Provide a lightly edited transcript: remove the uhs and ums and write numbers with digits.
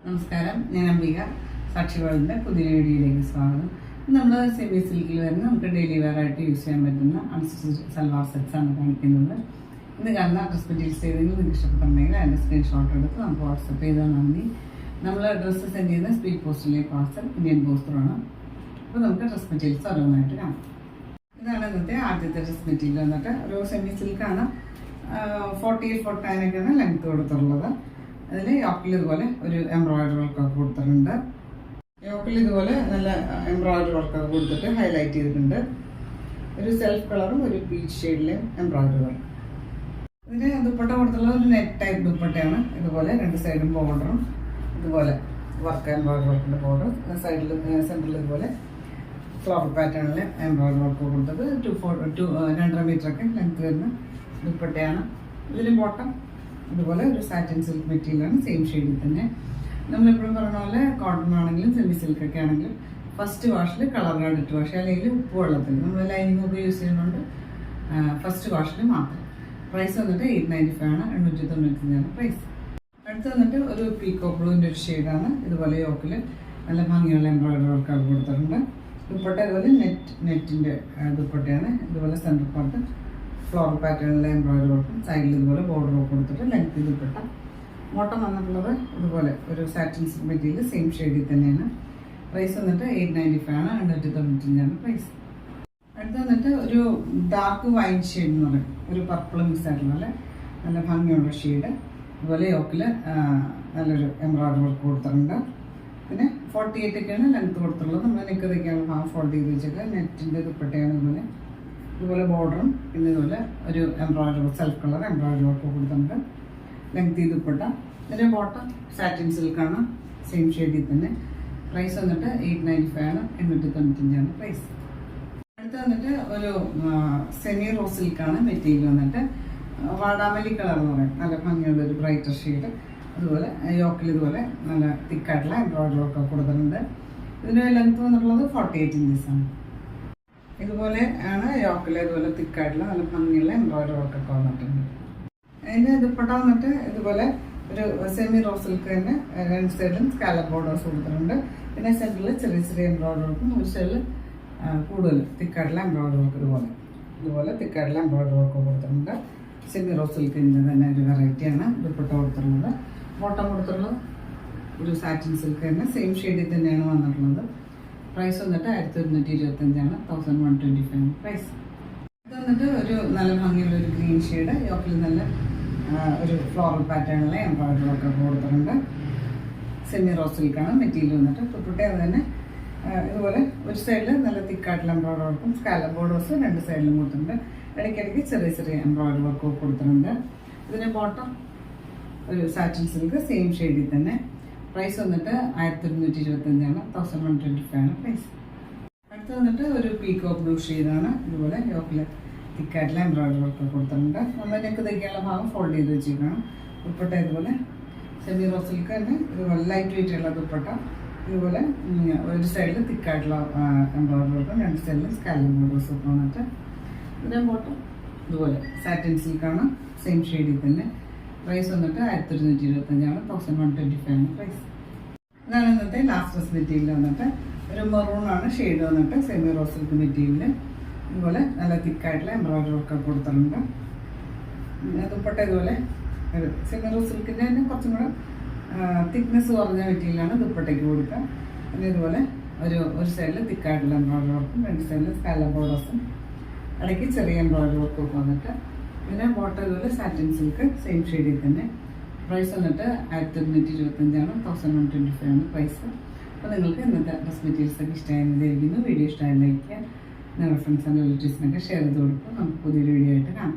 നമസ്കാരം, ഞാൻ അംബിക. സാക്ഷി വേൾഡിൻ്റെ പുതിയ വീഡിയോയിലേക്ക് സ്വാഗതം. നമ്മൾ സെമി സിൽക്കിൽ വരുന്ന നമുക്ക് ഡെയിലി വെയർ ആയിട്ട് യൂസ് ചെയ്യാൻ പറ്റുന്ന അൺസ്റ്റിച്ച് സൽവാർ സെറ്റ്സ് ആണ് കാണിക്കുന്നത്. ഇന്ന് കാണുന്ന ഡ്രസ് മെറ്റീരിയൽസ് ഏതെങ്കിലും നിങ്ങൾക്ക് ഇഷ്ടപ്പെട്ടുണ്ടെങ്കിൽ അതിൻ്റെ സ്ക്രീൻഷോട്ട് എടുത്ത് നമുക്ക് വാട്സപ്പ് ചെയ്താൽ മതി. നമ്മൾ ഡ്രസ്സ് സെൻഡ് ചെയ്യുന്ന സ്പീഡ് പോസ്റ്റിലേക്ക് പാർസൽ ഇന്ത്യൻ പോസ്റ്ററാണ്. അപ്പോൾ നമുക്ക് ഡ്രസ് മെറ്റീരിയൽസ് ഓരോന്നായിട്ട് കാണാം. ഇതാണ് ഇന്നത്തെ ആദ്യത്തെ ഡ്രസ് മെറ്റീരിയൽ വന്നിട്ട് ഒരു സെമി സിൽക്കാണ്. 48-49 ഒക്കെയാണ് ലെങ്ത് കൊടുത്തുള്ളത്. അതിൽ യോക്കിൽ ഇതുപോലെ ഒരു എംബ്രോയിഡറി വർക്കൊക്കെ കൊടുത്തിട്ടുണ്ട്. യോക്കിൽ ഇതുപോലെ നല്ല എംബ്രോയിഡറി വർക്കൊക്കെ കൊടുത്തിട്ട് ഹൈലൈറ്റ് ചെയ്തിട്ടുണ്ട്. ഒരു സെൽഫ് കളറും ഒരു പീച്ച് ഷെയ്ഡിലെയും എംബ്രോയിഡറി വർക്ക്. ഇതിന് ദുപ്പട്ട കൊടുത്തുള്ളത് ഒരു നെറ്റ് ടൈപ്പ് ദുപ്പട്ടയാണ്. ഇതുപോലെ രണ്ട് സൈഡും ബോർഡറും ഇതുപോലെ വർക്ക് എംബ്രോയിഡറി വർക്കിൻ്റെ ബോർഡർ, സൈഡിൽ സെൻറ്ററിൽ ഇതുപോലെ ഫ്ലവർ പാറ്റേണിൽ എംബ്രോയിഡറി വർക്ക് കൊടുത്തത്. 2.5 മീറ്ററൊക്കെ ലെങ്ത് വരുന്ന ദുപ്പട്ടയാണ്. ഇതിന് ബോട്ടം ഇതുപോലെ ഒരു സാറ്റിൻ സിൽക്ക് മെറ്റീരിയലാണ്, സെയിം ഷെയ്ഡിൽ തന്നെ. നമ്മളെപ്പോഴും പറഞ്ഞ പോലെ കോട്ടൺ ആണെങ്കിലും സെമി സിൽക്കൊക്കെ ആണെങ്കിലും ഫസ്റ്റ് വാഷിൽ കളർ കാർഡിട്ട് വാഷ്, അല്ലെങ്കിൽ ഉപ്പ് വെള്ളത്തിൽ നമ്മൾ ലൈനിങ് ഒക്കെ യൂസ് ചെയ്യുന്നുണ്ട്. ഫസ്റ്റ് വാഷിൽ മാത്രം. പ്രൈസ് വന്നിട്ട് 895 ആണ്, 895 പ്രൈസ്. അടുത്ത് വന്നിട്ട് ഒരു പീക്കോ ബ്ലൂവിൻ്റെ ഒരു ഷെയ്ഡാണ്. ഇതുപോലെ യോക്കിൽ നല്ല ഭംഗിയുള്ള എംബ്രോയിഡറി വർക്കൊക്കെ കൊടുത്തിട്ടുണ്ട്. ദുപ്പട്ട ഇതുപോലെ നെറ്റിൻ്റെ ദുപ്പട്ടയാണ്. ഇതുപോലെ സെൻറ്റർ പാർട്ട് ഫ്ലോർ പാറ്റേണിലെ എംബ്രോയിഡറി വർക്കും സൈഡിൽ ഇതുപോലെ ബോർഡർ ഒക്കെ കൊടുത്തിട്ട് ലെങ്ത് ദുപ്പട്ട. ബോട്ടം വന്നിട്ടുള്ളത് ഇതുപോലെ ഒരു സാറ്റിൻ സിൽക്ക് മെറ്റീരിയൽ, സെയിം ഷെയ്ഡിൽ തന്നെയാണ്. പ്രൈസ് വന്നിട്ട് 895 ആണ്, 895 പ്രൈസ്. അടുത്ത് വന്നിട്ട് ഒരു ഡാർക്ക് വൈൻ ഷെയ്ഡ് എന്ന് പറയും, ഒരു പർപ്പിൾ മിക്സ് ആയിട്ടുള്ള നല്ല ഭംഗിയുള്ള ഷെയ്ഡ്. അതുപോലെ യോക്കിൽ നല്ലൊരു എംബ്രോയിഡറി വർക്ക് കൊടുത്തിട്ടുണ്ട്. പിന്നെ 48 ഒക്കെയാണ് ലെങ്ത് കൊടുത്തിട്ടുള്ളത്. നമ്മൾ നെക്ക് തയ്ക്കാനുള്ള ഭാഗം ഫോൾഡ് ചെയ്ത് വെച്ചിട്ട് നെറ്റിൻ്റെ ദുപ്പട്ടയാണ് ഇതുപോലെ ബോർഡറും പിന്നെ ഇതുപോലെ ഒരു embroidery self colour embroidery work കൊടുത്തിട്ടുണ്ട്. ലെങ്ത് ദുപ്പട്ട. ഇതിൻ്റെ ബോട്ടം സാറ്റിൻ സിൽക്കാണ്, സെയിം ഷെയ്ഡിൽ തന്നെ. പ്രൈസ് വന്നിട്ട് 895 ആണ്, 895 പ്രൈസ്. അടുത്ത് വന്നിട്ട് ഒരു സെമി റോ സിൽക്കാണ് മെറ്റീരിയൽ വന്നിട്ട്. വാടാമല്ലി കളർ എന്ന് പറയും, നല്ല ഭംഗിയുള്ള ഒരു ബ്രൈറ്റർ ഷെയ്ഡ്. അതുപോലെ യോക്കിൽ ഇതുപോലെ നല്ല തിക്കായിട്ടുള്ള എംബ്രോയിഡറി വർക്ക് കൊടുത്തിട്ടുണ്ട്. ഇതിന് ലെങ്ത് വന്നിട്ടുള്ളത് 48 ഇഞ്ചസാണ്. ഇതുപോലെ ആണ് യോക്കിൽ ഇതുപോലെ തിക്കായിട്ടുള്ള നല്ല ഭംഗിയുള്ള എംബ്രോയിഡറി വർക്കൊക്കെ വന്നിട്ടുണ്ട്. അതിൻ്റെ ദുപ്പട്ട വന്നിട്ട് ഇതുപോലെ ഒരു സെമി റോ സിൽക്ക് തന്നെ, രണ്ട് സൈഡിലും സ്കാലപ്പ് ബോർഡേഴ്സ് കൊടുത്തിട്ടുണ്ട്. പിന്നെ സെൻറ്ററിൽ ചെറിയ ചെറിയ എംബ്രോയിഡറി വർക്കും ഒരു സൈഡിൽ കൂടുതൽ തിക്കായിട്ടുള്ള എംബ്രോയിഡറി വർക്ക് ഇതുപോലെ തിക്കായിട്ടുള്ള എംബ്രോയിഡറി വർക്ക് കൊടുത്തിട്ടുണ്ട്. സെമി റോ സിൽക്കിൻ്റെ തന്നെ ഒരു വെറൈറ്റിയാണ് ദുപ്പട്ട കൊടുത്തിട്ടുള്ളത്. ബോട്ടം കൊടുത്തിട്ടുള്ളത് ഒരു സാറ്റിൻ സിൽക്ക് തന്നെ, സെയിം ഷെയ്ഡിൽ തന്നെയാണ് വന്നിട്ടുള്ളത്. പ്രൈസ് വന്നിട്ട് 1125 ആണ്, 1125 പ്രൈസ്. ഇത് വന്നിട്ട് ഒരു നല്ല ഭംഗിയുള്ള ഒരു ഗ്രീൻ ഷെയ്ഡ്. യോക്കിൽ നല്ല ഒരു ഫ്ലോറൽ പാറ്റേണിലെ എംബ്രോയിഡറി ഒക്കെ കൊടുത്തിട്ടുണ്ട്. സെമി റോ സിൽക്കാണ് മെറ്റീരിയൽ വന്നിട്ട്. ദുപ്പട്ട അത് തന്നെ ഇതുപോലെ ഒരു സൈഡിൽ നല്ല തിക്കായിട്ടുള്ള എംബ്രോയിഡറി വർക്കും സ്കാലപ്പ് ബോർഡേഴ്സ് രണ്ട് സൈഡിലും കൊടുത്തിട്ടുണ്ട്. ഇടയ്ക്കിടയ്ക്ക് ചെറിയ ചെറിയ എംബ്രോയിഡറി വർക്കും കൊടുത്തിട്ടുണ്ട്. ഇതിൻ്റെ ബോട്ടം ഒരു സാറ്റിൻ സിൽക്ക്, സെയിം ഷെയ്ഡിൽ തന്നെ. പ്രൈസ് വന്നിട്ട് 1125 ആണ്, 1125 പ്രൈസ്. അടുത്ത് വന്നിട്ട് ഒരു പീക്കോ ബ്ലൂ ഷെയ്ഡാണ്. ഇതുപോലെ യോക്കിൽ തിക്കായിട്ടുള്ള എംബ്രോയിഡറി വർക്ക് കൊടുത്തിട്ടുണ്ട്. നമ്മൾ നെക്ക് തയ്ക്കാനുള്ള ഭാഗം ഫോൾഡ് ചെയ്ത് വെച്ചിരിക്കണം. ദുപ്പട്ട ഇതുപോലെ സെമി റോ സിൽക്ക് തന്നെ, ഇതുപോലെ ലൈറ്റ് വെയിറ്റ് ഉള്ള ദുപ്പട്ട. ഇതുപോലെ ഒരു സൈഡിൽ തിക്കായിട്ടുള്ള എംബ്രോയിഡറി വർക്കും രണ്ട് സൈഡിൽ സ്കാലപ്പ് ബോർഡേഴ്സ് ഒക്കെ വന്നിട്ട്. ഇതിൻ്റെ ബോട്ടം ഇതുപോലെ സാറ്റിൻ സിൽക്കാണ്, സെയിം ഷെയ്ഡിൽ തന്നെ. പ്രൈസ് വന്നിട്ട് 1125 ആണ്, 1125 പ്രൈസ്. ഇതാണ് ഇന്നത്തെ ലാസ്റ്റ് ഡ്രസ് മെറ്റീരിയൽ വന്നിട്ട്. ഒരു മെറൂണാണ് ഷെയ്ഡ് വന്നിട്ട്, സെമി റോ സിൽക്ക് മെറ്റീരിയൽ. ഇതുപോലെ നല്ല തിക്കായിട്ടുള്ള എംബ്രോയിഡറി വർക്കൊക്കെ കൊടുത്തിട്ടുണ്ട്. ദുപ്പട്ട ഇതുപോലെ ഒരു സെമി റോ സിൽക്കിൻ്റെ തന്നെ കുറച്ചും കൂടെ തിക്നെസ് കുറഞ്ഞ മെറ്റീരിയലാണ് ദുപ്പട്ടയ്ക്ക് കൊടുക്കുക. പിന്നെ ഇതുപോലെ ഒരു സൈഡിൽ തിക്കായിട്ടുള്ള എംബ്രോയിഡറി വർക്കും രണ്ട് സൈഡിൽ സ്കാലപ്പ് ബോർഡേഴ്സും ഇടയ്ക്ക് ചെറിയ എംബ്രോയിഡറി വർക്കൊക്കെ വന്നിട്ട്. പിന്നെ ബോട്ടം ഇതുപോലെ സാറ്റിൻ സിൽക്ക്, സെയിം ഷെയ്ഡിൽ തന്നെ. പ്രൈസ് വന്നിട്ട് 1125 ആണ്, 1125 പ്രൈസ്. അപ്പോൾ നിങ്ങൾക്ക് ഇന്നത്തെ ഡ്രസ് മെറ്റീരിയൽസൊക്കെ ഇഷ്ടമായിരിക്കുന്നു. വീഡിയോ ഇഷ്ടമായി ലൈക്ക് ചെയ്യുക, നിങ്ങളുടെ ഫ്രണ്ട്സ് ആൻഡ് റിലേറ്റീവ്സിനൊക്കെ ഷെയർ ചെയ്ത് കൊടുക്കും. നമുക്ക് പുതിയൊരു വീഡിയോ ആയിട്ട് കാണാം.